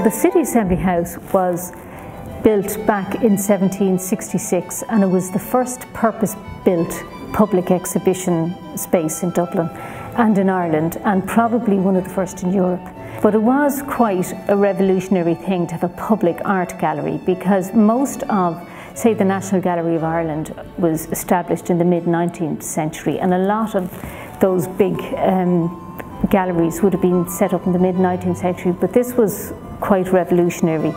the City Assembly House was built back in 1766, and it was the first purpose-built public exhibition space in Dublin and in Ireland, and probably one of the first in Europe. But it was quite a revolutionary thing to have a public art gallery, because most of, say, the National Gallery of Ireland was established in the mid-19th century, and a lot of those big galleries would have been set up in the mid-19th century, but this was quite revolutionary.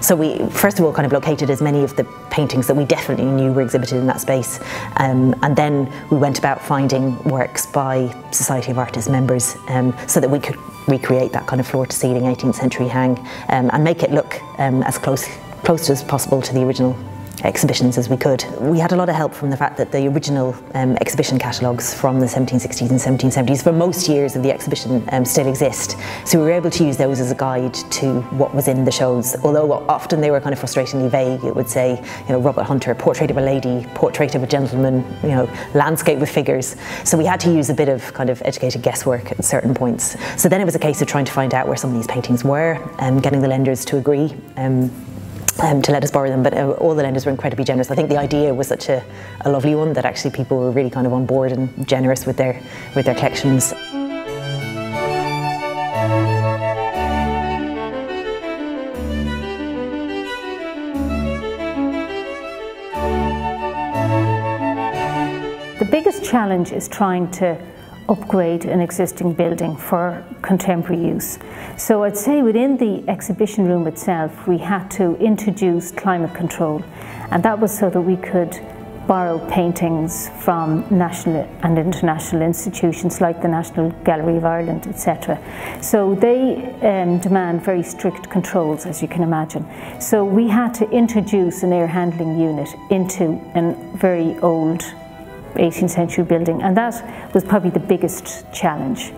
So we, first of all, kind of located as many of the paintings that we definitely knew were exhibited in that space. And then we went about finding works by Society of Artists members so that we could recreate that kind of floor-to-ceiling 18th century hang and make it look as close as possible to the original exhibitions as we could. We had a lot of help from the fact that the original exhibition catalogues from the 1760s and 1770s for most years of the exhibition still exist. So we were able to use those as a guide to what was in the shows, although often they were kind of frustratingly vague. It would say, you know, Robert Hunter, portrait of a lady, portrait of a gentleman, you know, landscape with figures. So we had to use a bit of kind of educated guesswork at certain points. So then it was a case of trying to find out where some of these paintings were and getting the lenders to agree to let us borrow them, but all the lenders were incredibly generous. I think the idea was such a lovely one that actually people were really kind of on board and generous with their collections. The biggest challenge is trying to upgrade an existing building for contemporary use. So I'd say within the exhibition room itself we had to introduce climate control, and that was so that we could borrow paintings from national and international institutions like the National Gallery of Ireland, etc. So they demand very strict controls, as you can imagine. So we had to introduce an air handling unit into a very old 18th century building, and that was probably the biggest challenge.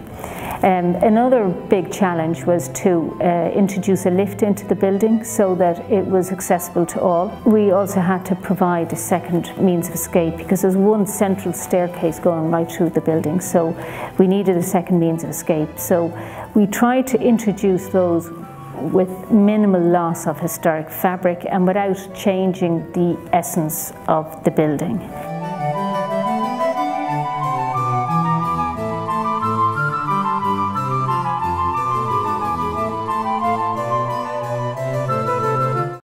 Another big challenge was to introduce a lift into the building so that it was accessible to all. We also had to provide a second means of escape, because there's one central staircase going right through the building, so we needed a second means of escape. So we tried to introduce those with minimal loss of historic fabric and without changing the essence of the building.